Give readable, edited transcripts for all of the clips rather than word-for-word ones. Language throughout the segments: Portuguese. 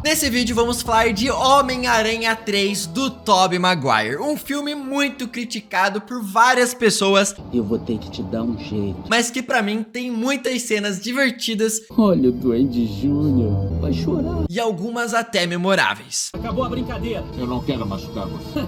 Nesse vídeo vamos falar de Homem-Aranha 3 do Tobey Maguire, um filme muito criticado por várias pessoas. Eu vou ter que te dar um jeito. Mas que pra mim tem muitas cenas divertidas. Olha o Duende Júnior, vai chorar. E algumas até memoráveis. Acabou a brincadeira. Eu não quero machucar você.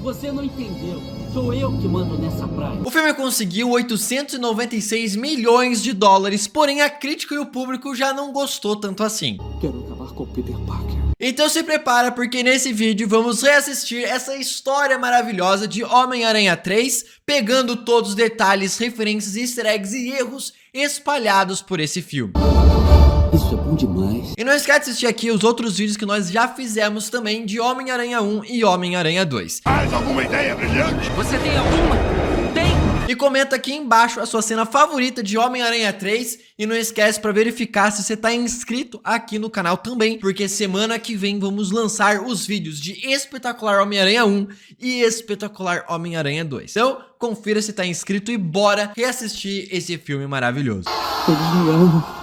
Você não entendeu. Sou eu que mando nessa praia. O filme conseguiu 896 milhões de dólares, porém a crítica e o público já não gostou tanto assim. Quero acabar com o Peter Parker. Então se prepara, porque nesse vídeo vamos reassistir essa história maravilhosa de Homem-Aranha 3, pegando todos os detalhes, referências, easter eggs e erros espalhados por esse filme. Isso é bom demais. E não esquece de assistir aqui os outros vídeos que nós já fizemos também de Homem-Aranha 1 e Homem-Aranha 2. Mais alguma ideia brilhante? Você tem alguma? Tem! E comenta aqui embaixo a sua cena favorita de Homem-Aranha 3 e não esquece para verificar se você tá inscrito aqui no canal também, porque semana que vem vamos lançar os vídeos de Espetacular Homem-Aranha 1 e Espetacular Homem-Aranha 2. Então, confira se tá inscrito e bora reassistir esse filme maravilhoso. Eles me amam.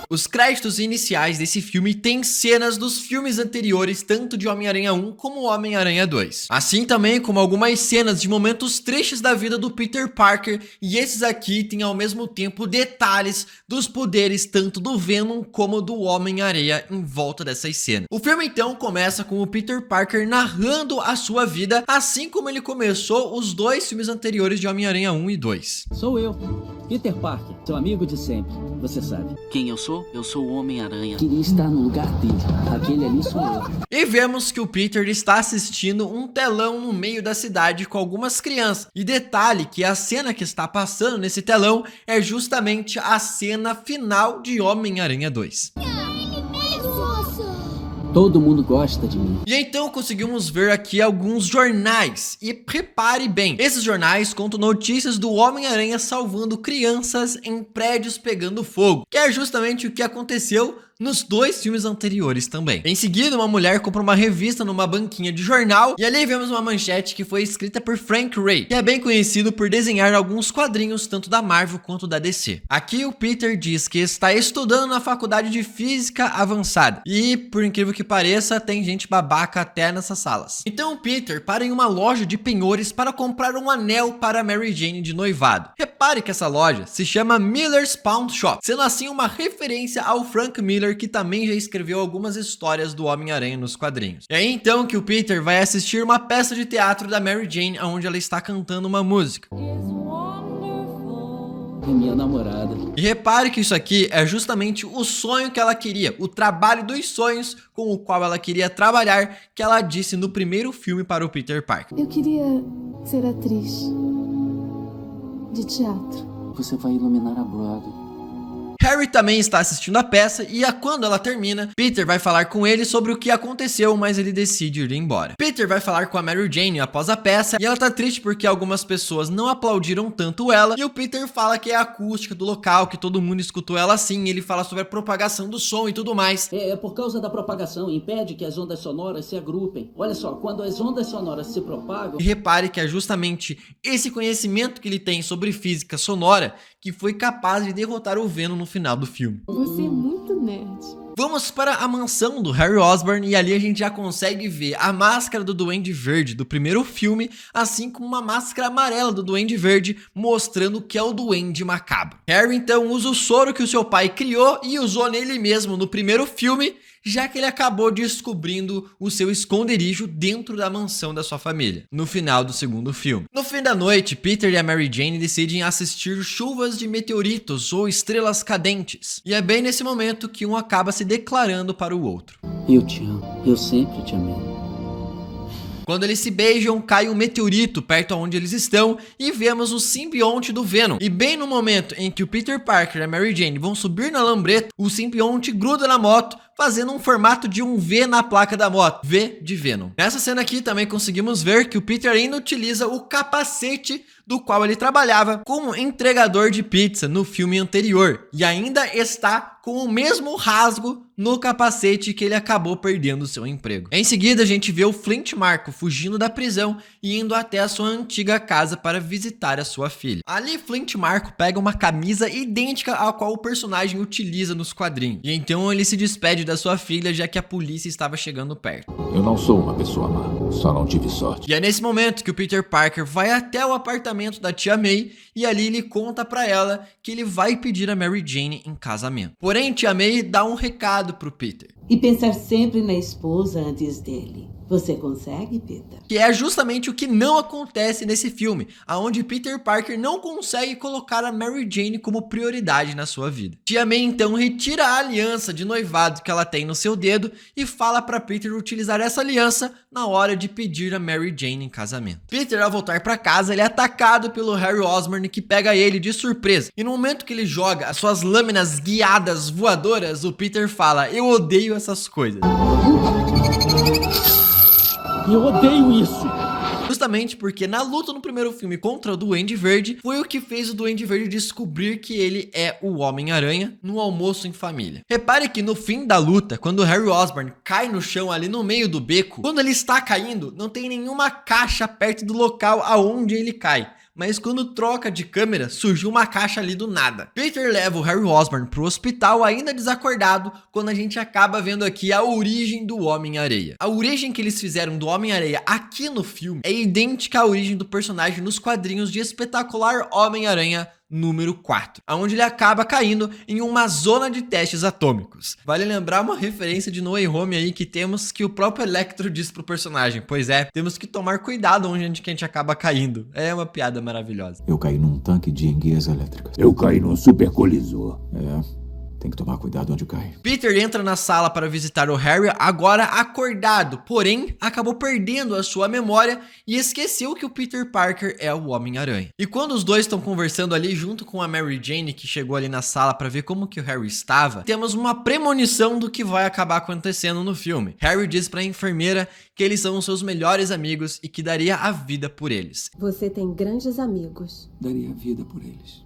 Os créditos iniciais desse filme têm cenas dos filmes anteriores, tanto de Homem-Aranha 1 como Homem-Aranha 2. Assim também como algumas cenas de momentos tristes da vida do Peter Parker, e esses aqui têm ao mesmo tempo detalhes dos poderes tanto do Venom como do Homem-Areia em volta dessas cenas. O filme então começa com o Peter Parker narrando a sua vida, assim como ele começou os dois filmes anteriores de Homem-Aranha 1 e 2. Sou eu, Peter Parker, seu amigo de sempre, você sabe. Quem eu sou? Eu sou o Homem-Aranha. Queria estar no lugar dele. Aquele ali sou eu. E vemos que o Peter está assistindo um telão no meio da cidade com algumas crianças. E detalhe que a cena que está passando nesse telão é justamente a cena final de Homem-Aranha 2. Todo mundo gosta de mim. E então conseguimos ver aqui alguns jornais. E repare bem, esses jornais contam notícias do Homem-Aranha salvando crianças em prédios pegando fogo, que é justamente o que aconteceu nos dois filmes anteriores também. Em seguida, uma mulher compra uma revista numa banquinha de jornal e ali vemos uma manchete que foi escrita por Frank Ray, que é bem conhecido por desenhar alguns quadrinhos tanto da Marvel quanto da DC. Aqui o Peter diz que está estudando na faculdade de física avançada e, por incrível que pareça, tem gente babaca até nessas salas. Então o Peter para em uma loja de penhores para comprar um anel para Mary Jane de noivado. Repare que essa loja se chama Miller's Pawn Shop, sendo assim uma referência ao Frank Miller, que também já escreveu algumas histórias do Homem-Aranha nos quadrinhos. É aí então que o Peter vai assistir uma peça de teatro da Mary Jane, onde ela está cantando uma música. É minha namorada. E repare que isso aqui é justamente o sonho que ela queria, o trabalho dos sonhos com o qual ela queria trabalhar, que ela disse no primeiro filme para o Peter Parker. Eu queria ser atriz de teatro. Você vai iluminar a Broadway. Harry também está assistindo a peça e quando ela termina, Peter vai falar com ele sobre o que aconteceu, mas ele decide ir embora. Peter vai falar com a Mary Jane após a peça e ela tá triste porque algumas pessoas não aplaudiram tanto ela, e o Peter fala que é a acústica do local, que todo mundo escutou ela assim, e ele fala sobre a propagação do som e tudo mais. É por causa da propagação, impede que as ondas sonoras se agrupem. Olha só, quando as ondas sonoras se propagam... E repare que é justamente esse conhecimento que ele tem sobre física sonora que foi capaz de derrotar o Venom no final do filme. Você é muito nerd. Vamos para a mansão do Harry Osborn e ali a gente já consegue ver a máscara do Duende Verde do primeiro filme, assim como uma máscara amarela do Duende Verde, mostrando que é o Duende Macabro. Harry então usa o soro que o seu pai criou e usou nele mesmo no primeiro filme, já que ele acabou descobrindo o seu esconderijo dentro da mansão da sua família, no final do segundo filme. No fim da noite, Peter e a Mary Jane decidem assistir chuvas de meteoritos ou estrelas cadentes, e é bem nesse momento que um acaba se declarando para o outro. Eu te amo, eu sempre te amei. Quando eles se beijam, cai um meteorito perto onde eles estão e vemos o simbionte do Venom. E bem no momento em que o Peter Parker e a Mary Jane vão subir na lambreta, o simbionte gruda na moto, fazendo um formato de um V na placa da moto, V de Venom. Nessa cena aqui também conseguimos ver que o Peter ainda utiliza o capacete do qual ele trabalhava como entregador de pizza no filme anterior, e ainda está com o mesmo rasgo no capacete que ele acabou perdendo seu emprego. Em seguida, a gente vê o Flint Marko fugindo da prisão e indo até a sua antiga casa para visitar a sua filha. Ali, Flint Marko pega uma camisa idêntica à qual o personagem utiliza nos quadrinhos, e então ele se despede da sua filha, já que a polícia estava chegando perto. Eu não sou uma pessoa má, só não tive sorte. E é nesse momento que o Peter Parker vai até o apartamento da tia May, e ali ele conta pra ela que ele vai pedir a Mary Jane em casamento. Porém, tia May dá um recado pro Peter. E pensar sempre na esposa antes dele. Você consegue, Peter? Que é justamente o que não acontece nesse filme, aonde Peter Parker não consegue colocar a Mary Jane como prioridade na sua vida. Tia May então retira a aliança de noivado que ela tem no seu dedo e fala para Peter utilizar essa aliança na hora de pedir a Mary Jane em casamento. Peter, ao voltar para casa, ele é atacado pelo Harry Osborn, que pega ele de surpresa. E no momento que ele joga as suas lâminas guiadas voadoras, o Peter fala: "Eu odeio essas coisas." Eu odeio isso. Justamente porque na luta no primeiro filme contra o Duende Verde, foi o que fez o Duende Verde descobrir que ele é o Homem-Aranha no almoço em família. Repare que no fim da luta, quando o Harry Osborn cai no chão ali no meio do beco, quando ele está caindo, não tem nenhuma caixa perto do local aonde ele cai. Mas quando troca de câmera, surgiu uma caixa ali do nada. Peter leva o Harry Osborn pro hospital ainda desacordado, quando a gente acaba vendo aqui a origem do Homem-Areia. A origem que eles fizeram do Homem-Areia aqui no filme é idêntica à origem do personagem nos quadrinhos de Espetacular Homem-Aranha número 4, onde ele acaba caindo em uma zona de testes atômicos. Vale lembrar uma referência de No Way Home aí que temos, que o próprio Electro diz pro personagem: "Pois é, temos que tomar cuidado onde a gente acaba caindo." É uma piada maravilhosa. Eu caí num tanque de enguias elétricas. Eu caí num supercolisor. Tem que tomar cuidado onde cai. Peter entra na sala para visitar o Harry, agora acordado, porém acabou perdendo a sua memória e esqueceu que o Peter Parker é o Homem-Aranha. E quando os dois estão conversando ali junto com a Mary Jane, que chegou ali na sala para ver como que o Harry estava, temos uma premonição do que vai acabar acontecendo no filme. Harry diz para a enfermeira que eles são os seus melhores amigos e que daria a vida por eles. Você tem grandes amigos. Daria a vida por eles.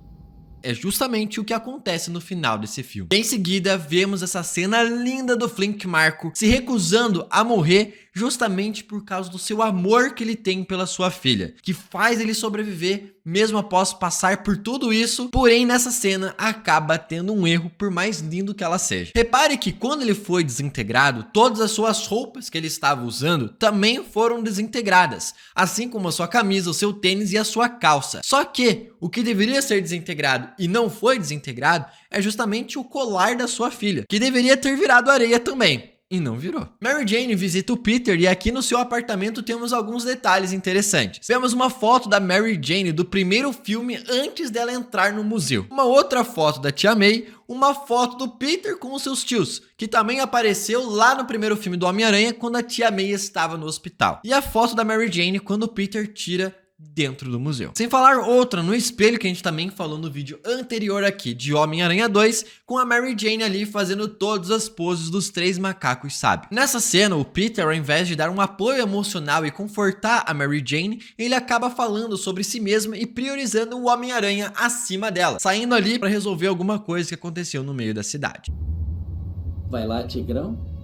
É justamente o que acontece no final desse filme. Em seguida, vemos essa cena linda do Flint Marko se recusando a morrer justamente por causa do seu amor que ele tem pela sua filha, que faz ele sobreviver mesmo após passar por tudo isso. Porém, nessa cena acaba tendo um erro, por mais lindo que ela seja. Repare que quando ele foi desintegrado, todas as suas roupas que ele estava usando também foram desintegradas, assim como a sua camisa, o seu tênis e a sua calça. Só que o que deveria ser desintegrado e não foi desintegrado é justamente o colar da sua filha, que deveria ter virado areia também. E não virou. Mary Jane visita o Peter e aqui no seu apartamento temos alguns detalhes interessantes. Vemos uma foto da Mary Jane do primeiro filme antes dela entrar no museu. Uma outra foto da tia May, uma foto do Peter com os seus tios, que também apareceu lá no primeiro filme do Homem-Aranha quando a tia May estava no hospital. E a foto da Mary Jane quando o Peter tira dentro do museu. Sem falar outra no espelho que a gente também falou no vídeo anterior aqui de Homem-Aranha 2, com a Mary Jane ali fazendo todas as poses dos 3 macacos sábios. Nessa cena, o Peter, ao invés de dar um apoio emocional e confortar a Mary Jane, ele acaba falando sobre si mesmo e priorizando o Homem-Aranha acima dela, saindo ali para resolver alguma coisa que aconteceu no meio da cidade. Vai lá, Tigrão.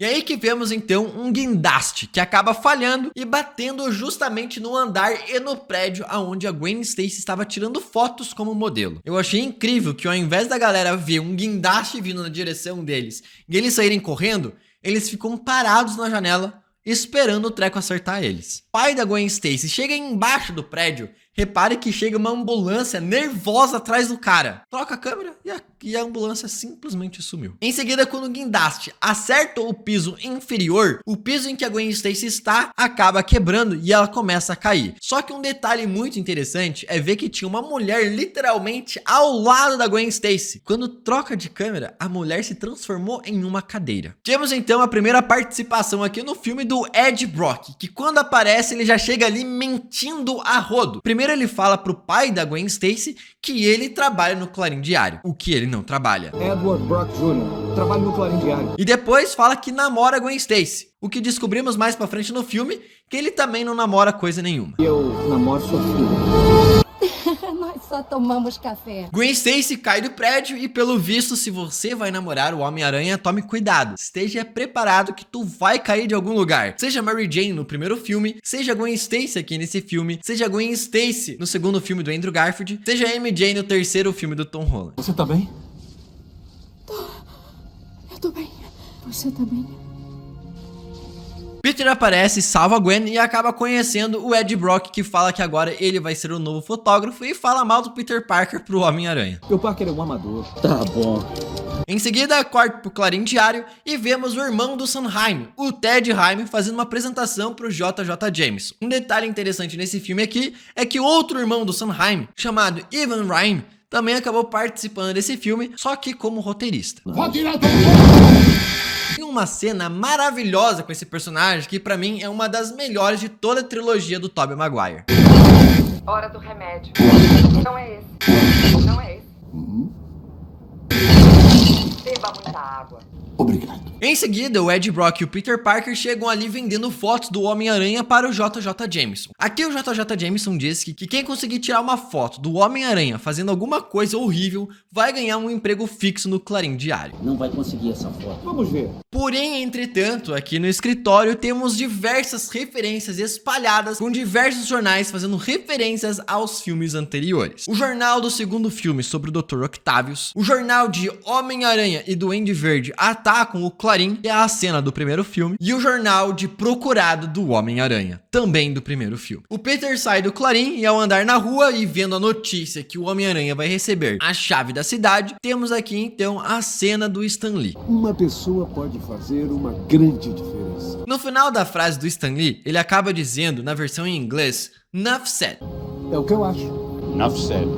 E aí que vemos então um guindaste que acaba falhando e batendo justamente no andar e no prédio aonde a Gwen Stacy estava tirando fotos como modelo. Eu achei incrível que ao invés da galera ver um guindaste vindo na direção deles e eles saírem correndo, eles ficam parados na janela esperando o treco acertar eles. O pai da Gwen Stacy chega embaixo do prédio. Repare que chega uma ambulância nervosa atrás do cara. Troca a câmera e a ambulância simplesmente sumiu. Em seguida, quando o guindaste acerta o piso inferior, o piso em que a Gwen Stacy está acaba quebrando e ela começa a cair. Só que um detalhe muito interessante é ver que tinha uma mulher literalmente ao lado da Gwen Stacy. Quando troca de câmera, a mulher se transformou em uma cadeira. Temos então a primeira participação aqui no filme do Ed Brock, que quando aparece ele já chega ali mentindo a rodo. Primeiro Primeiro ele fala pro pai da Gwen Stacy que ele trabalha no Clarim Diário, o que ele não trabalha. Edward Brock Jr., trabalho no Clarim Diário. E depois fala que namora a Gwen Stacy, o que descobrimos mais pra frente no filme, que ele também não namora coisa nenhuma. Eu namoro sua filha. Nós só tomamos café. Gwen Stacy cai do prédio e, pelo visto, se você vai namorar o Homem-Aranha, tome cuidado. Esteja preparado que tu vai cair de algum lugar. Seja Mary Jane no primeiro filme, seja Gwen Stacy aqui nesse filme, seja Gwen Stacy no segundo filme do Andrew Garfield, seja MJ no terceiro filme do Tom Holland. Você tá bem? Eu tô bem. Você tá bem? Peter aparece, salva a Gwen e acaba conhecendo o Ed Brock, que fala que agora ele vai ser o novo fotógrafo e fala mal do Peter Parker pro Homem-Aranha. Meu Parker é um amador. Tá bom. Em seguida, corta pro Clarim Diário e vemos o irmão do Sondheim, o Ted Raimi, fazendo uma apresentação pro JJ Jameson. Um detalhe interessante nesse filme aqui é que outro irmão do Sondheim, chamado Ivan Raimi, também acabou participando desse filme, só que como roteirista. Tem uma cena maravilhosa com esse personagem que pra mim é uma das melhores de toda a trilogia do Tobey Maguire. Hora do remédio. Não é esse. Não é esse. Beba muita água. Obrigado. Em seguida, o Ed Brock e o Peter Parker chegam ali vendendo fotos do Homem-Aranha para o JJ Jameson. Aqui o JJ Jameson diz que quem conseguir tirar uma foto do Homem-Aranha fazendo alguma coisa horrível vai ganhar um emprego fixo no Clarim Diário. Não vai conseguir essa foto. Vamos ver. Porém, entretanto, aqui no escritório temos diversas referências espalhadas com diversos jornais fazendo referências aos filmes anteriores. O jornal do segundo filme sobre o Dr. Octavius, o jornal de Homem-Aranha e Duende Verde atacam o Clarim, que é a cena do primeiro filme, e o jornal de Procurado do Homem-Aranha, também do primeiro filme. O Peter sai do Clarim e ao andar na rua e vendo a notícia que o Homem-Aranha vai receber a chave da cidade, temos aqui então a cena do Stan Lee. Uma pessoa pode fazer uma grande diferença. No final da frase do Stan Lee, ele acaba dizendo, na versão em inglês, "Enough said", É o que eu acho. Enough said.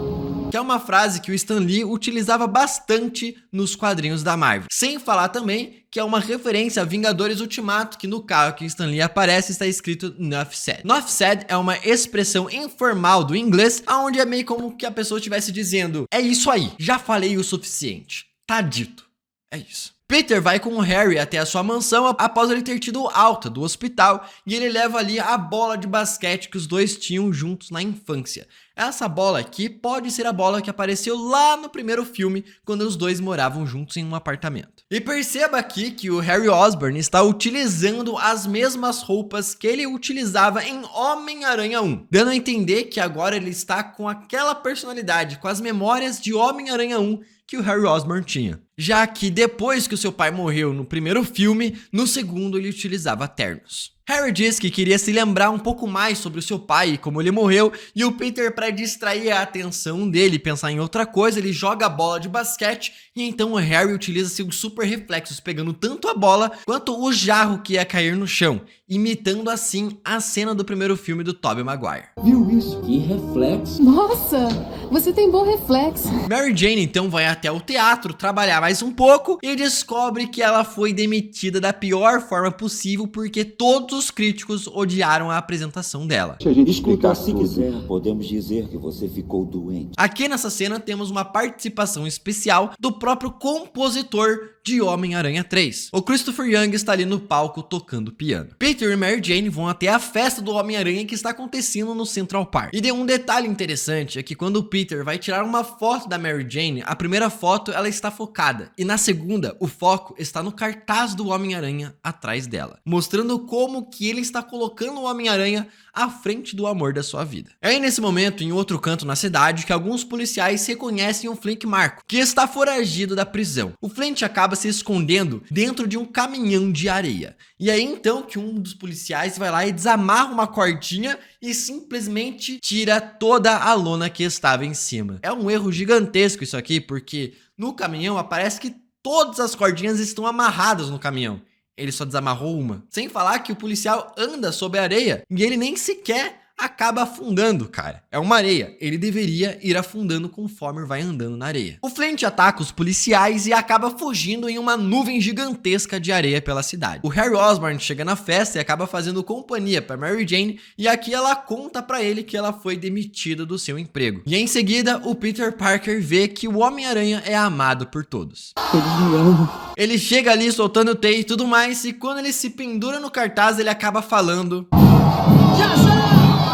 que é uma frase que o Stan Lee utilizava bastante nos quadrinhos da Marvel. Sem falar também que é uma referência a Vingadores Ultimato, que no carro que o Stan Lee aparece está escrito "Enough said". Enough said é uma expressão informal do inglês, onde é meio como que a pessoa estivesse dizendo: é isso aí, já falei o suficiente, tá dito, é isso. Peter vai com o Harry até a sua mansão após ele ter tido alta do hospital e ele leva ali a bola de basquete que os dois tinham juntos na infância. Essa bola aqui pode ser a bola que apareceu lá no primeiro filme, quando os dois moravam juntos em um apartamento. E perceba aqui que o Harry Osborn está utilizando as mesmas roupas que ele utilizava em Homem-Aranha 1, dando a entender que agora ele está com aquela personalidade, com as memórias de Homem-Aranha 1 que o Harry Osborn tinha. Já que depois que o seu pai morreu no primeiro filme, no segundo ele utilizava ternos. Harry diz que queria se lembrar um pouco mais sobre o seu pai e como ele morreu, e o Peter, para distrair a atenção dele e pensar em outra coisa, ele joga a bola de basquete e então o Harry utiliza seus super reflexos, pegando tanto a bola quanto o jarro que ia cair no chão, imitando assim a cena do primeiro filme do Tobey Maguire. Viu isso? Que reflexo. Nossa, você tem bom reflexo. Mary Jane então vai até o teatro trabalhar mais um pouco e descobre que ela foi demitida da pior forma possível porque todos os críticos odiaram a apresentação dela. Se a gente Escuta, explicar se tudo, quiser. podemos dizer que você ficou doente. Aqui nessa cena temos uma participação especial do próprio compositor de Homem-Aranha 3. O Christopher Young está ali no palco tocando piano. Peter e Mary Jane vão até a festa do Homem-Aranha que está acontecendo no Central Park. E de um detalhe interessante é que quando o Peter vai tirar uma foto da Mary Jane, a primeira foto ela está focada e na segunda o foco está no cartaz do Homem-Aranha atrás dela, mostrando como que ele está colocando o Homem-Aranha à frente do amor da sua vida. É aí nesse momento, em outro canto na cidade, que alguns policiais reconhecem o Flint Marko, que está foragido da prisão. O Flint acaba se escondendo dentro de um caminhão de areia. E aí então que um dos policiais vai lá e desamarra uma cordinha e simplesmente tira toda a lona que estava em cima. É um erro gigantesco isso aqui, porque no caminhão aparece que todas as cordinhas estão amarradas no caminhão. Ele só desamarrou uma. Sem falar que o policial anda sobre a areia e ele nem sequer acaba afundando, cara. É uma areia, ele deveria ir afundando conforme vai andando na areia. O Flint ataca os policiais e acaba fugindo em uma nuvem gigantesca de areia pela cidade. O Harry Osborn chega na festa e acaba fazendo companhia para Mary Jane, e aqui ela conta para ele que ela foi demitida do seu emprego. E em seguida, o Peter Parker vê que o Homem-Aranha é amado por todos. Eles me amam. Ele chega ali soltando teia e tudo mais, e quando ele se pendura no cartaz, ele acaba falando...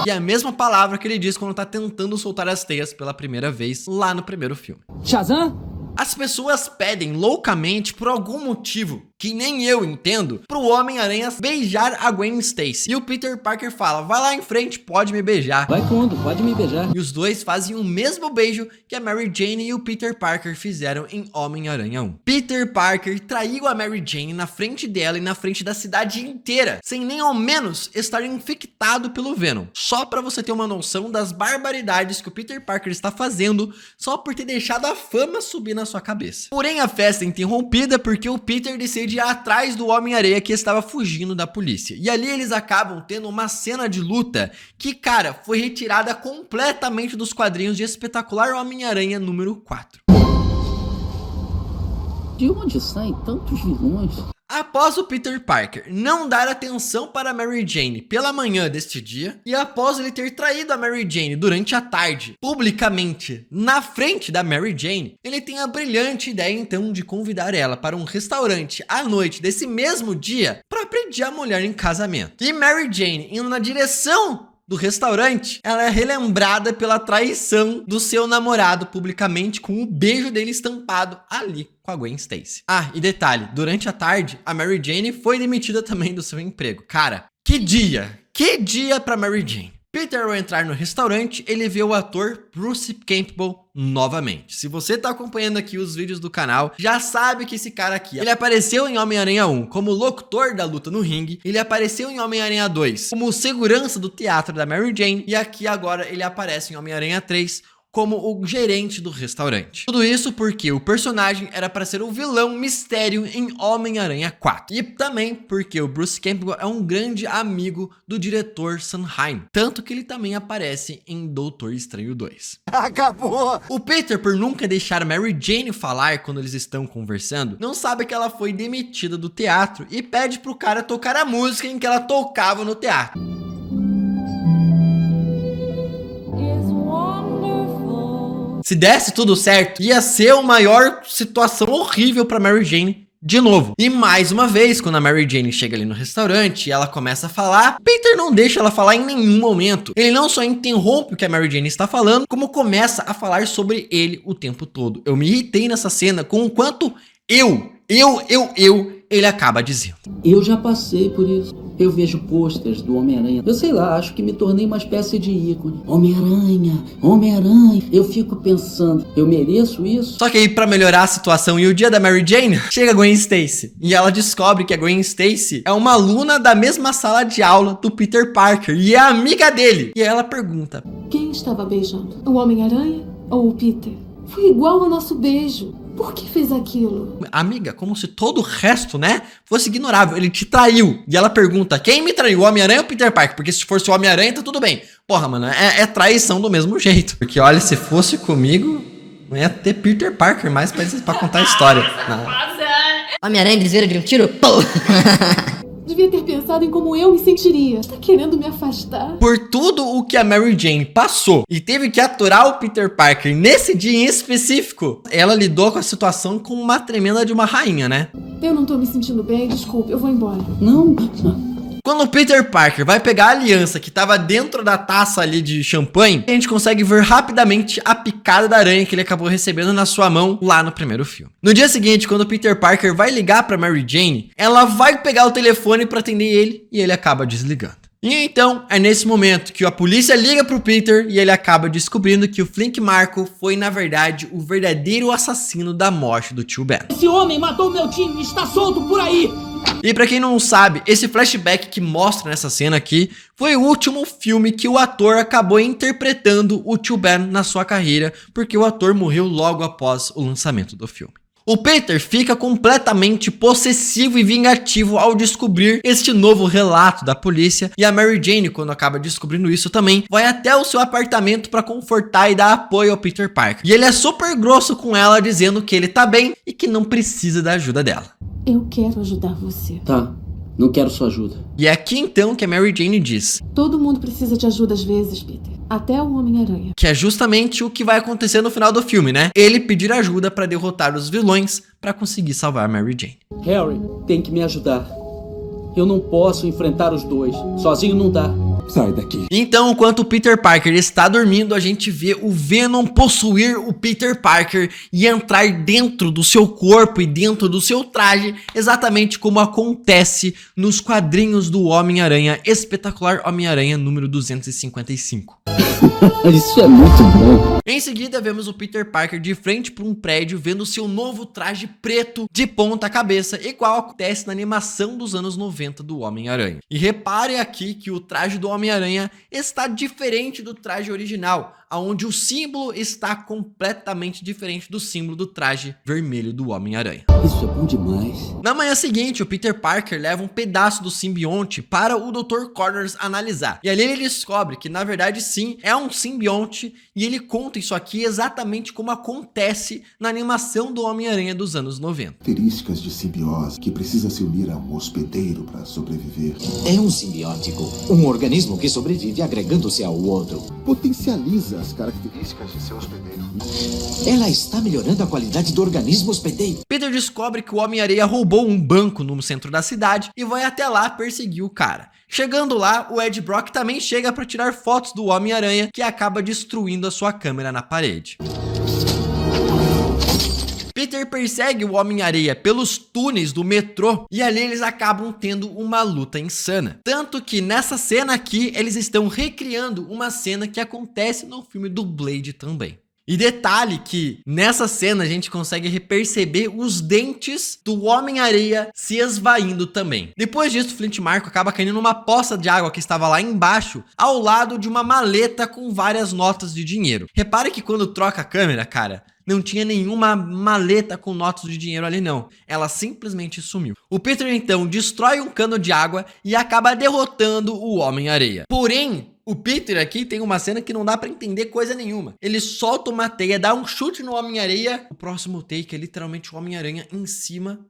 E é a mesma palavra que ele diz quando tá tentando soltar as teias pela primeira vez lá no primeiro filme. Shazam? As pessoas pedem loucamente, por algum motivo que nem eu entendo, pro Homem-Aranha beijar a Gwen Stacy. E o Peter Parker fala, vai lá em frente, pode me beijar. Vai fundo, pode me beijar. E os dois fazem o mesmo beijo que a Mary Jane e o Peter Parker fizeram em Homem-Aranha 1. Peter Parker traiu a Mary Jane na frente dela e na frente da cidade inteira, sem nem ao menos estar infectado pelo Venom. Só pra você ter uma noção das barbaridades que o Peter Parker está fazendo só por ter deixado a fama subir na sua cabeça. Porém, a festa é interrompida porque o Peter decide ir atrás do Homem-Aranha que estava fugindo da polícia. E ali eles acabam tendo uma cena de luta que, cara, foi retirada completamente dos quadrinhos de Espetacular Homem-Aranha número 4. De onde saem tantos vilões? Após o Peter Parker não dar atenção para Mary Jane pela manhã deste dia, e após ele ter traído a Mary Jane durante a tarde, publicamente, na frente da Mary Jane, ele tem a brilhante ideia então de convidar ela para um restaurante à noite desse mesmo dia para pedir a mulher em casamento. E Mary Jane, indo na direção do restaurante, ela é relembrada pela traição do seu namorado publicamente, com o beijo dele estampado ali com a Gwen Stacy. Ah, e detalhe, durante a tarde, a Mary Jane foi demitida também do seu emprego. Cara, que dia pra Mary Jane. Peter, ao entrar no restaurante, ele vê o ator Bruce Campbell novamente. Se você tá acompanhando aqui os vídeos do canal, já sabe que esse cara aqui, ele apareceu em Homem-Aranha 1 como locutor da luta no ringue, ele apareceu em Homem-Aranha 2 como segurança do teatro da Mary Jane, e aqui agora ele aparece em Homem-Aranha 3 como o gerente do restaurante. Tudo isso porque o personagem era para ser o vilão mistério em Homem-Aranha 4. E também porque o Bruce Campbell é um grande amigo do diretor Sanheim. Tanto que ele também aparece em Doutor Estranho 2. Acabou! O Peter, por nunca deixar Mary Jane falar quando eles estão conversando, não sabe que ela foi demitida do teatro e pede pro cara tocar a música em que ela tocava no teatro. Se desse tudo certo, ia ser a maior situação horrível pra Mary Jane de novo. E mais uma vez, quando a Mary Jane chega ali no restaurante e ela começa a falar, Peter não deixa ela falar em nenhum momento. Ele não só interrompe o que a Mary Jane está falando, como começa a falar sobre ele o tempo todo. Eu me irritei nessa cena com o quanto ele acaba dizendo. Eu já passei por isso. Eu vejo posters do Homem-Aranha. Eu sei lá, acho que me tornei uma espécie de ícone. Homem-Aranha, Homem-Aranha. Eu fico pensando, eu mereço isso? Só que aí, pra melhorar a situação e o dia da Mary Jane, chega a Gwen Stacy. E ela descobre que a Gwen Stacy é uma aluna da mesma sala de aula do Peter Parker. E é amiga dele. E ela pergunta: Quem estava beijando? O Homem-Aranha ou o Peter? Foi igual ao nosso beijo. Por que fez aquilo? Amiga, como se todo o resto, né, fosse ignorável. Ele te traiu. E ela pergunta, quem me traiu? O Homem-Aranha ou o Peter Parker? Porque se fosse o Homem-Aranha, tá tudo bem. Porra, mano, é traição do mesmo jeito. Porque, olha, se fosse comigo, não ia ter Peter Parker mais pra contar a história. Homem-Aranha desvira de um tiro? Pô! Devia ter pensado em como eu me sentiria. Está querendo me afastar? Por tudo o que a Mary Jane passou e teve que aturar o Peter Parker nesse dia em específico, ela lidou com a situação com uma tremenda de uma rainha, né? Eu não tô me sentindo bem, desculpe, eu vou embora. Não. Quando o Peter Parker vai pegar a aliança que tava dentro da taça ali de champanhe, a gente consegue ver rapidamente a picada da aranha que ele acabou recebendo na sua mão lá no primeiro filme. No dia seguinte, quando o Peter Parker vai ligar pra Mary Jane, ela vai pegar o telefone pra atender ele e ele acaba desligando. E então, é nesse momento que a polícia liga pro Peter e ele acaba descobrindo que o Flint Marko foi, na verdade, o verdadeiro assassino da morte do tio Ben. Esse homem matou meu time e está solto por aí! E pra quem não sabe, esse flashback que mostra nessa cena aqui foi o último filme que o ator acabou interpretando o tio Ben na sua carreira, porque o ator morreu logo após o lançamento do filme. O Peter fica completamente possessivo e vingativo ao descobrir este novo relato da polícia, e a Mary Jane, quando acaba descobrindo isso também, vai até o seu apartamento para confortar e dar apoio ao Peter Parker. E ele é super grosso com ela, dizendo que ele tá bem e que não precisa da ajuda dela. Eu quero ajudar você. Tá, não quero sua ajuda. E é aqui então que a Mary Jane diz Todo mundo precisa de ajuda às vezes, Peter. Até o Homem-Aranha. que é justamente o que vai acontecer no final do filme, né? Ele pedir ajuda para derrotar os vilões para conseguir salvar a Mary Jane. Harry, tem que me ajudar. Eu não posso enfrentar os dois. Sozinho não dá. Sai daqui. Então, enquanto o Peter Parker está dormindo, a gente vê o Venom possuir o Peter Parker e entrar dentro do seu corpo e dentro do seu traje, exatamente como acontece nos quadrinhos do Homem-Aranha, Espetacular Homem-Aranha número 255. Isso é muito bom. Em seguida, vemos o Peter Parker de frente para um prédio, vendo seu novo traje preto de ponta cabeça, igual acontece na animação dos anos 90 do Homem-Aranha. E repare aqui que o traje do Homem-Aranha está diferente do traje original, onde o símbolo está completamente diferente do símbolo do traje vermelho do Homem-Aranha. Isso é bom demais. Na manhã seguinte, o Peter Parker leva um pedaço do simbionte para o Dr. Connors analisar. E ali ele descobre que, na verdade, sim, é um simbionte, e ele conta isso aqui exatamente como acontece na animação do Homem-Aranha dos anos 90. Características de simbiose que precisa se unir a um hospedeiro para sobreviver. É um simbiótico, um organismo que sobrevive agregando-se ao outro. Potencializa as características de seu hospedeiro. Ela está melhorando a qualidade do organismo hospedeiro. Peter descobre que o Homem-Aranha roubou um banco no centro da cidade e vai até lá perseguir o cara. Chegando lá, o Ed Brock também chega para tirar fotos do Homem-Aranha, que acaba destruindo a sua câmera na parede. Peter persegue o Homem-Aranha pelos túneis do metrô e ali eles acabam tendo uma luta insana. Tanto que nessa cena aqui, eles estão recriando uma cena que acontece no filme do Blade também. E detalhe que nessa cena a gente consegue perceber os dentes do Homem-Aranha se esvaindo também. Depois disso, o Flint Marko acaba caindo numa poça de água que estava lá embaixo, ao lado de uma maleta com várias notas de dinheiro. Repare que quando troca a câmera, cara, não tinha nenhuma maleta com notas de dinheiro ali não. Ela simplesmente sumiu. O Peter então destrói um cano de água e acaba derrotando o Homem-Aranha. Porém, o Peter aqui tem uma cena que não dá pra entender coisa nenhuma. Ele solta uma teia, dá um chute no Homem-Aranha. O próximo take é literalmente o Homem-Aranha em cima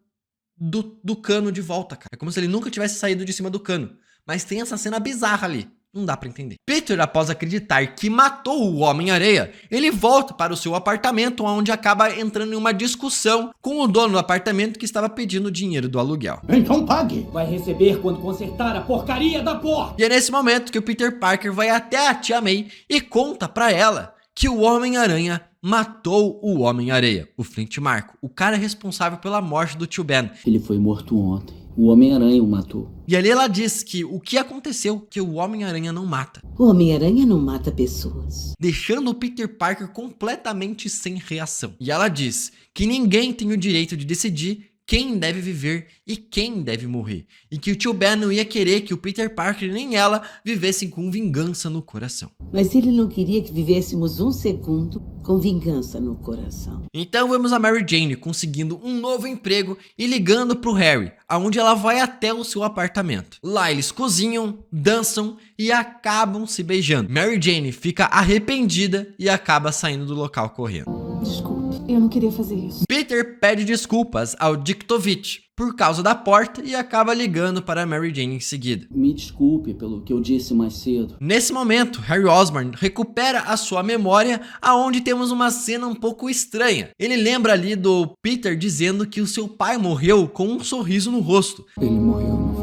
do cano de volta, cara. É como se ele nunca tivesse saído de cima do cano. Mas tem essa cena bizarra ali. Não dá pra entender. Peter, após acreditar que matou o Homem-Aranha, ele volta para o seu apartamento, onde acaba entrando em uma discussão com o dono do apartamento que estava pedindo dinheiro do aluguel. Então pague! Vai receber quando consertar a porcaria da porta! E é nesse momento que o Peter Parker vai até a tia May e conta pra ela que o Homem-Aranha matou o Homem-Aranha, o Flint Marko, o cara responsável pela morte do tio Ben. Ele foi morto ontem. O Homem-Aranha o matou. E ali ela diz que o que aconteceu, que o Homem-Aranha não mata. O Homem-Aranha não mata pessoas. Deixando o Peter Parker completamente sem reação. E ela diz que ninguém tem o direito de decidir quem deve viver e quem deve morrer. E que o tio Ben não ia querer que o Peter Parker nem ela vivessem com vingança no coração. Mas ele não queria que vivêssemos um segundo com vingança no coração. Então vemos a Mary Jane conseguindo um novo emprego e ligando pro Harry, aonde ela vai até o seu apartamento. Lá eles cozinham, dançam e acabam se beijando. Mary Jane fica arrependida e acaba saindo do local correndo. Desculpe, eu não queria fazer isso. Peter pede desculpas ao Dictovich por causa da porta e acaba ligando para a Mary Jane em seguida. Me desculpe pelo que eu disse mais cedo. Nesse momento, Harry Osborn recupera a sua memória, aonde temos uma cena um pouco estranha. Ele lembra ali do Peter dizendo que o seu pai morreu com um sorriso no rosto. Ele morreu, não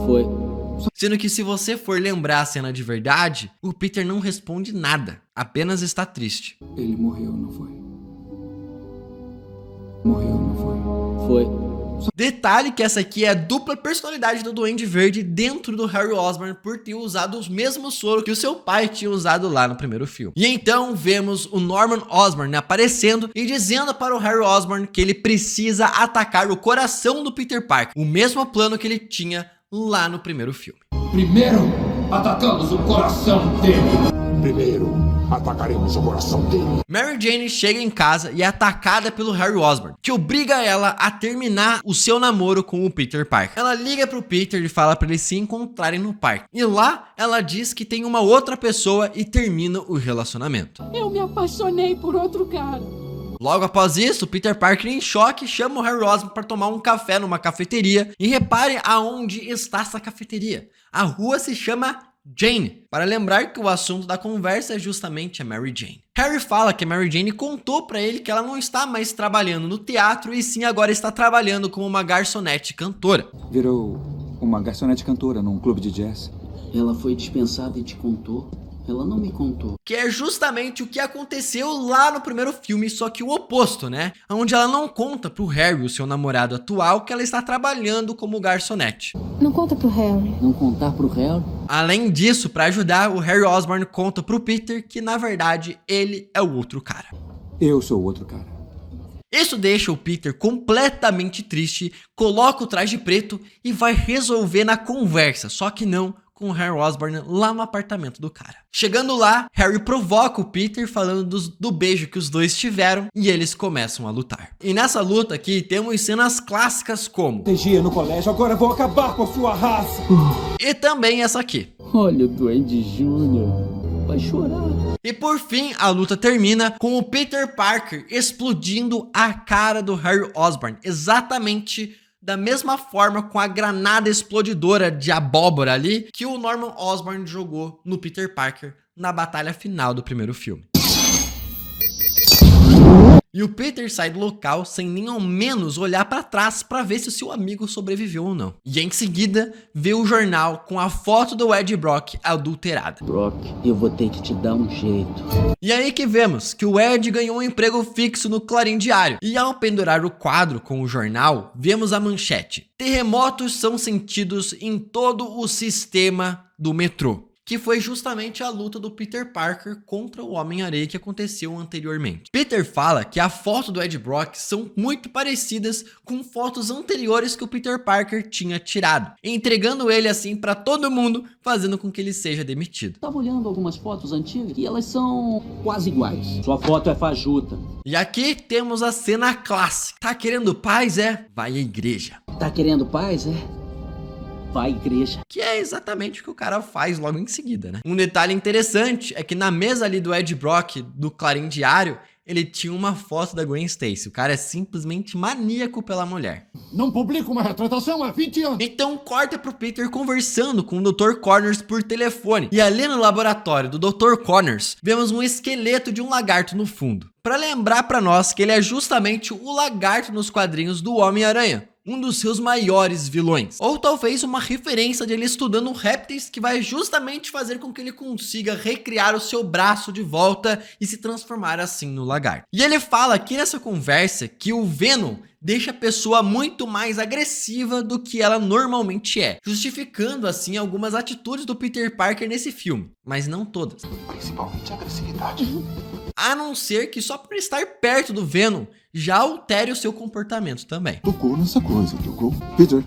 foi? Foi. Sendo que se você for lembrar a cena de verdade, o Peter não responde nada, apenas está triste. Ele morreu, não foi? Morreu, não foi? Foi. Detalhe que essa aqui é a dupla personalidade do Duende Verde dentro do Harry Osborn por ter usado os mesmos soros que o seu pai tinha usado lá no primeiro filme. E então vemos o Norman Osborn aparecendo e dizendo para o Harry Osborn que ele precisa atacar o coração do Peter Parker, o mesmo plano que ele tinha lá no primeiro filme. Primeiro, atacamos o coração dele. Primeiro, atacaremos o coração dele. Mary Jane chega em casa e é atacada pelo Harry Osborn, que obriga ela a terminar o seu namoro com o Peter Parker. Ela liga pro Peter e fala pra eles se encontrarem no parque. E lá, ela diz que tem uma outra pessoa e termina o relacionamento. Eu me apaixonei por outro cara. Logo após isso, Peter Parker, em choque, chama o Harry Osborn para tomar um café numa cafeteria. E repare aonde está essa cafeteria. A rua se chama Jane, para lembrar que o assunto da conversa é justamente a Mary Jane. Harry fala que a Mary Jane contou para ele que ela não está mais trabalhando no teatro e sim agora está trabalhando como uma garçonete cantora. Virou uma garçonete cantora num clube de jazz. Ela foi dispensada e te contou? Ela não me contou. Que é justamente o que aconteceu lá no primeiro filme, só que o oposto, né? Onde ela não conta pro Harry, o seu namorado atual, que ela está trabalhando como garçonete. Não conta pro Harry. Não contar pro Harry? Além disso, para ajudar, o Harry Osborn conta pro Peter que, na verdade, ele é o outro cara. Eu sou o outro cara. Isso deixa o Peter completamente triste, coloca o traje preto e vai resolver na conversa, só que não com o Harry Osborn lá no apartamento do cara. Chegando lá, Harry provoca o Peter falando do beijo que os dois tiveram e eles começam a lutar. E nessa luta aqui temos cenas clássicas como Tegia no colégio, agora vou acabar com a sua raça. E também essa aqui. Olha o Duende Júnior, vai chorar. E por fim, a luta termina com o Peter Parker explodindo a cara do Harry Osborn, exatamente da mesma forma com a granada explodidora de abóbora ali que o Norman Osborn jogou no Peter Parker na batalha final do primeiro filme. E o Peter sai do local sem nem ao menos olhar para trás para ver se o seu amigo sobreviveu ou não. E em seguida, vê o jornal com a foto do Ed Brock adulterada. Brock, eu vou ter que te dar um jeito. E aí que vemos que o Ed ganhou um emprego fixo no Clarim Diário. E ao pendurar o quadro com o jornal, vemos a manchete: terremotos são sentidos em todo o sistema do metrô. Que foi justamente a luta do Peter Parker contra o Homem-Aranha que aconteceu anteriormente. Peter fala que a foto do Ed Brock são muito parecidas com fotos anteriores que o Peter Parker tinha tirado, entregando ele assim para todo mundo, fazendo com que ele seja demitido. Tava olhando algumas fotos antigas e elas são quase iguais. Sua foto é fajuta. E aqui temos a cena clássica. Tá querendo paz, é? Vai à igreja. Tá querendo paz, é? Vai à igreja. Que é exatamente o que o cara faz logo em seguida, né? Um detalhe interessante é que na mesa ali do Ed Brock, do Clarim Diário, ele tinha uma foto da Gwen Stacy. O cara é simplesmente maníaco pela mulher. Não publica uma retratação há 20 anos. Então corta pro Peter conversando com o Dr. Connors por telefone. E ali no laboratório do Dr. Connors, vemos um esqueleto de um lagarto no fundo. Para lembrar para nós que ele é justamente o lagarto nos quadrinhos do Homem-Aranha, um dos seus maiores vilões. Ou talvez uma referência dele estudando répteis que vai justamente fazer com que ele consiga recriar o seu braço de volta e se transformar assim no lagarto. E ele fala aqui nessa conversa que o Venom deixa a pessoa muito mais agressiva do que ela normalmente é, justificando assim algumas atitudes do Peter Parker nesse filme, mas não todas. Principalmente a agressividade. A não ser que só por estar perto do Venom já altere o seu comportamento também. Tocou nessa coisa, tocou? Peter.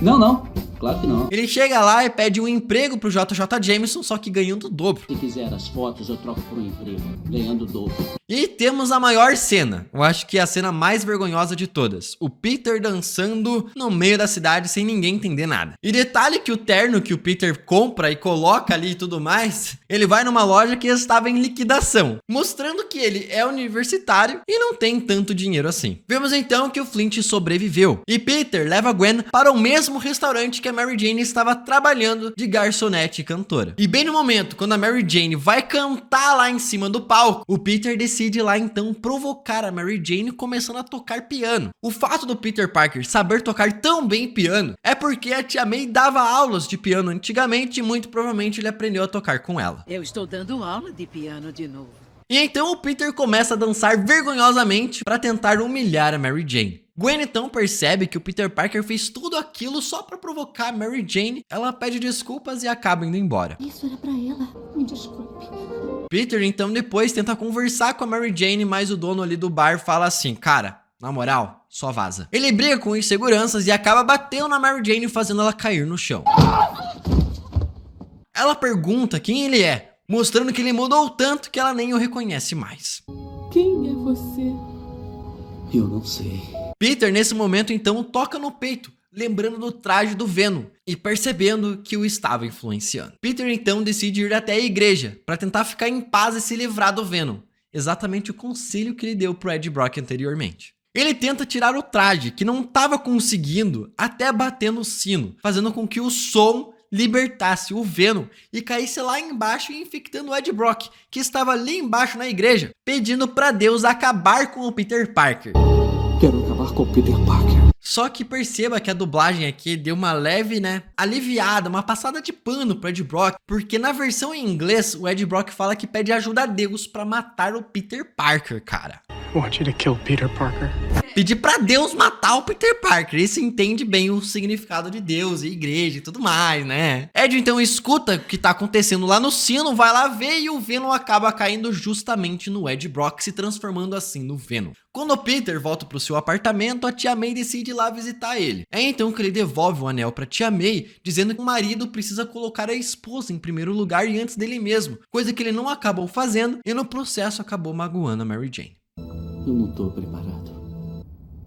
Não, claro que não. Ele chega lá e pede um emprego pro JJ Jameson, só que ganhando o dobro. Se quiser as fotos, eu troco por um emprego, ganhando o dobro. E temos a maior cena, eu acho que é a cena mais vergonhosa de todas. O Peter dançando no meio da cidade sem ninguém entender nada. E detalhe que o terno que o Peter compra e coloca ali e tudo mais, ele vai numa loja que estava em liquidação, mostrando que ele é universitário e não tem tanto dinheiro assim. Vemos então que o Flint sobreviveu. E Peter leva a Gwen para o mesmo restaurante que a Mary Jane estava trabalhando de garçonete e cantora. E bem no momento, quando a Mary Jane vai cantar lá em cima do palco, o Peter decide lá então provocar a Mary Jane começando a tocar piano. O fato do Peter Parker saber tocar tão bem piano é porque a tia May dava aulas de piano antigamente e muito provavelmente ele aprendeu a tocar com ela. Eu estou dando aula de piano de novo. E então o Peter começa a dançar vergonhosamente para tentar humilhar a Mary Jane. Gwen então percebe que o Peter Parker fez tudo aquilo só pra provocar a Mary Jane. Ela pede desculpas e acaba indo embora. Isso era pra ela. Me desculpe. Peter então depois tenta conversar com a Mary Jane, mas o dono ali do bar fala assim: cara, na moral, só vaza. Ele briga com os seguranças e acaba batendo na Mary Jane, fazendo ela cair no chão. Ela pergunta quem ele é, mostrando que ele mudou tanto que ela nem o reconhece mais. Quem é você? Eu não sei. Peter, nesse momento, então, toca no peito, lembrando do traje do Venom e percebendo que o estava influenciando. Peter, então, decide ir até a igreja para tentar ficar em paz e se livrar do Venom. Exatamente o conselho que ele deu pro Ed Brock anteriormente. Ele tenta tirar o traje, que não estava conseguindo, até bater no sino, fazendo com que o som libertasse o Venom e caísse lá embaixo e infectando o Ed Brock, que estava ali embaixo na igreja, pedindo para Deus acabar com o Peter Parker. Quero acabar com o Peter Parker. Só que perceba que a dublagem aqui deu uma leve, aliviada, uma passada de pano pro Ed Brock, porque na versão em inglês, o Ed Brock fala que pede ajuda a Deus pra matar o Peter Parker, cara. Want you to kill Peter Parker. Pedir pra Deus matar o Peter Parker. Isso entende bem o significado de Deus e igreja e tudo mais, né? Ed então escuta o que tá acontecendo lá no sino, vai lá ver e o Venom acaba caindo justamente no Ed Brock, se transformando assim no Venom. Quando o Peter volta pro seu apartamento, a tia May decide ir lá visitar ele. É então que ele devolve o anel pra tia May, dizendo que o marido precisa colocar a esposa em primeiro lugar e antes dele mesmo, coisa que ele não acabou fazendo e no processo acabou magoando a Mary Jane. Eu não tô preparado.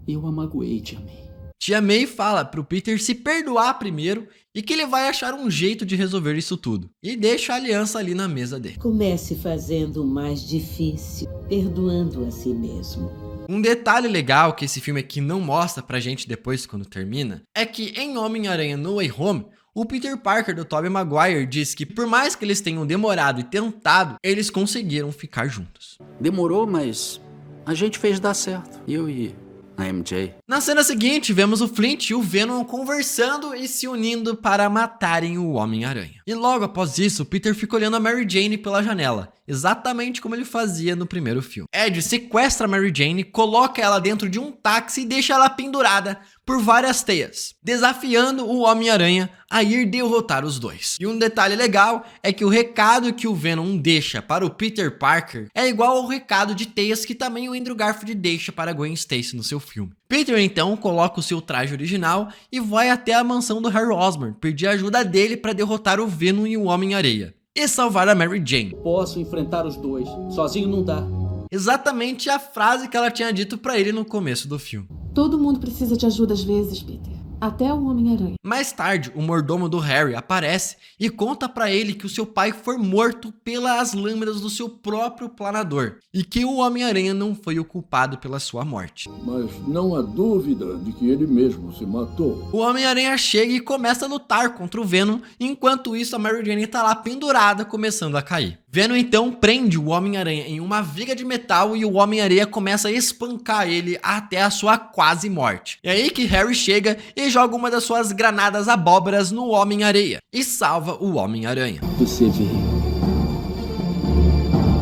Eu a magoei, tia May. Tia May fala pro Peter se perdoar primeiro e que ele vai achar um jeito de resolver isso tudo. E deixa a aliança ali na mesa dele. Comece fazendo o mais difícil, perdoando a si mesmo. Um detalhe legal que esse filme aqui não mostra pra gente depois quando termina, é que em Homem-Aranha No Way Home, o Peter Parker do Tobey Maguire diz que por mais que eles tenham demorado e tentado, eles conseguiram ficar juntos. Demorou, mas a gente fez dar certo. Eu e a MJ. Na cena seguinte, vemos o Flint e o Venom conversando e se unindo para matarem o Homem-Aranha. E logo após isso, o Peter fica olhando a Mary Jane pela janela, exatamente como ele fazia no primeiro filme. Ed sequestra a Mary Jane, coloca ela dentro de um táxi e deixa ela pendurada por várias teias, desafiando o Homem-Aranha a ir derrotar os dois. E um detalhe legal é que o recado que o Venom deixa para o Peter Parker é igual ao recado de teias que também o Andrew Garfield deixa para Gwen Stacy no seu filme. Peter então coloca o seu traje original e vai até a mansão do Harry Osborn, pedir ajuda dele para derrotar o Venom e o Homem-Aranha e salvar a Mary Jane. Posso enfrentar os dois, sozinho não dá. Exatamente a frase que ela tinha dito para ele no começo do filme. Todo mundo precisa de ajuda às vezes, Peter. Até o Homem-Aranha. Mais tarde, o mordomo do Harry aparece e conta pra ele que o seu pai foi morto pelas lâminas do seu próprio planador e que o Homem-Aranha não foi o culpado pela sua morte. Mas não há dúvida de que ele mesmo se matou. O Homem-Aranha chega e começa a lutar contra o Venom, enquanto isso a Mary Jane tá lá pendurada, começando a cair. Venom então prende o Homem-Aranha em uma viga de metal e o Homem-Aranha começa a espancar ele até a sua quase morte. É aí que Harry chega e joga uma das suas granadas abóboras no Homem-Aranha e salva o Homem-Aranha. Você veio.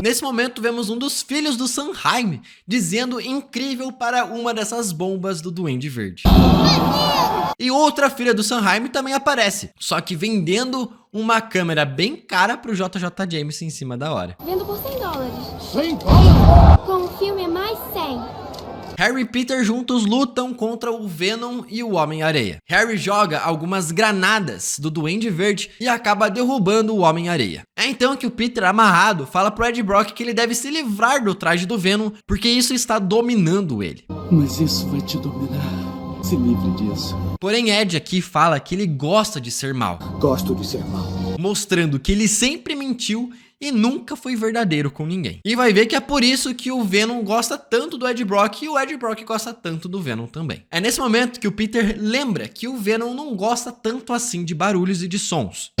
Nesse momento vemos um dos filhos do Sanheim dizendo incrível para uma dessas bombas do Duende Verde. E outra filha do Sanheim também aparece, só que vendendo uma câmera bem cara pro JJ Jameson em cima da hora. Vendo por $100. 100 dólares? Com o filme é mais 100. Harry e Peter juntos lutam contra o Venom e o Homem-Aranha. Harry joga algumas granadas do Duende Verde e acaba derrubando o Homem-Aranha. É então que o Peter, amarrado, fala pro Ed Brock que ele deve se livrar do traje do Venom porque isso está dominando ele. Mas isso vai te dominar. Se livre disso. Porém, Ed aqui fala que ele gosta de ser mal. Gosto de ser mal. Mostrando que ele sempre mentiu e nunca foi verdadeiro com ninguém. E vai ver que é por isso que o Venom gosta tanto do Ed Brock e o Ed Brock gosta tanto do Venom também. É nesse momento que o Peter lembra que o Venom não gosta tanto assim de barulhos e de sons.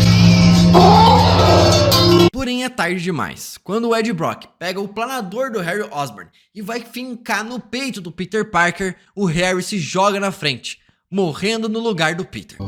Porém é tarde demais, quando o Ed Brock pega o planador do Harry Osborn e vai fincar no peito do Peter Parker, o Harry se joga na frente, morrendo no lugar do Peter.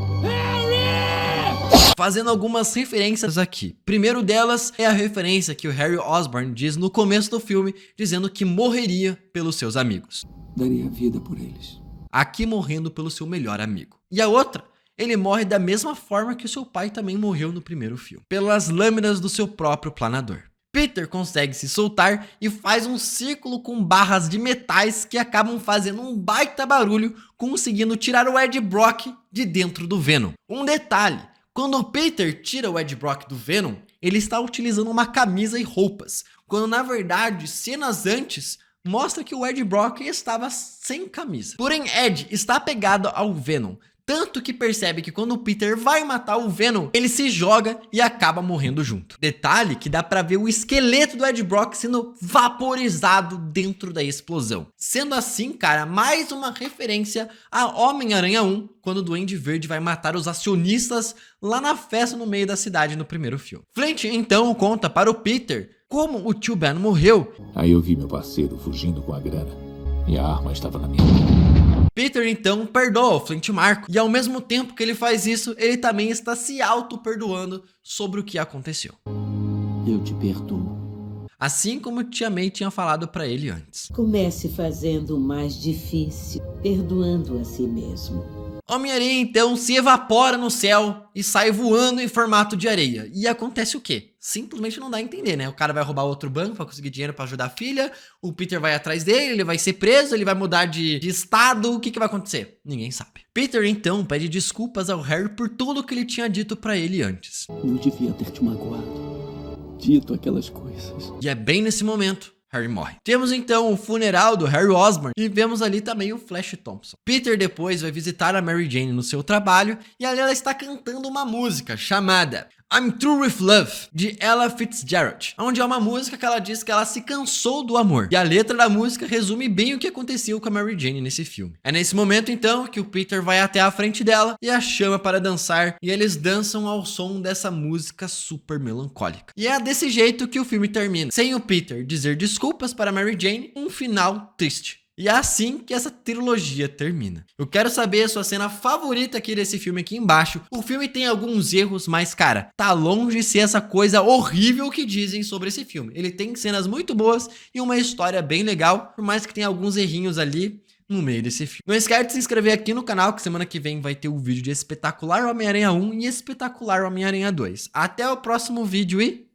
Fazendo algumas referências aqui. Primeiro delas é a referência que o Harry Osborn diz no começo do filme, dizendo que morreria pelos seus amigos. Daria a vida por eles. Aqui morrendo pelo seu melhor amigo. E a outra, ele morre da mesma forma que o seu pai também morreu no primeiro filme, pelas lâminas do seu próprio planador. Peter consegue se soltar e faz um círculo com barras de metais que acabam fazendo um baita barulho, conseguindo tirar o Ed Brock de dentro do Venom. Um detalhe, quando o Peter tira o Ed Brock do Venom, ele está utilizando uma camisa e roupas, quando na verdade, cenas antes mostra que o Ed Brock estava sem camisa. Porém, Ed está apegado ao Venom, tanto que percebe que quando o Peter vai matar o Venom, ele se joga e acaba morrendo junto. Detalhe que dá pra ver o esqueleto do Ed Brock sendo vaporizado dentro da explosão. Sendo assim, cara, mais uma referência a Homem-Aranha 1, quando o Duende Verde vai matar os acionistas lá na festa no meio da cidade no primeiro filme. Flint então conta para o Peter como o tio Ben morreu. Aí eu vi meu parceiro fugindo com a grana e a arma estava na minha mão. Peter então perdoa o Flint Marko e ao mesmo tempo que ele faz isso, ele também está se auto-perdoando sobre o que aconteceu. Eu te perdoo. Assim como Tia May tinha falado pra ele antes. Comece fazendo o mais difícil, perdoando a si mesmo. Homem-Aranha então se evapora no céu e sai voando em formato de areia. E acontece o quê? Simplesmente não dá a entender, né? O cara vai roubar outro banco pra conseguir dinheiro pra ajudar a filha, o Peter vai atrás dele, ele vai ser preso, ele vai mudar de estado, o que vai acontecer? Ninguém sabe. Peter então pede desculpas ao Harry por tudo que ele tinha dito pra ele antes. Não devia ter te magoado, dito aquelas coisas. E é bem nesse momento Harry morre. Temos então o funeral do Harry Osborn e vemos ali também o Flash Thompson. Peter depois vai visitar a Mary Jane no seu trabalho e ali ela está cantando uma música chamada I'm Through With Love, de Ella Fitzgerald, onde é uma música que ela diz que ela se cansou do amor. E a letra da música resume bem o que aconteceu com a Mary Jane nesse filme. É nesse momento então que o Peter vai até a frente dela e a chama para dançar, e eles dançam ao som dessa música super melancólica. E é desse jeito que o filme termina, sem o Peter dizer desculpas para Mary Jane, um final triste. E é assim que essa trilogia termina. Eu quero saber a sua cena favorita aqui desse filme aqui embaixo. O filme tem alguns erros, mas cara, tá longe de ser essa coisa horrível que dizem sobre esse filme. Ele tem cenas muito boas e uma história bem legal, por mais que tenha alguns errinhos ali no meio desse filme. Não esquece de se inscrever aqui no canal, que semana que vem vai ter o vídeo de Espetacular Homem-Aranha 1 e Espetacular Homem-Aranha 2. Até o próximo vídeo e...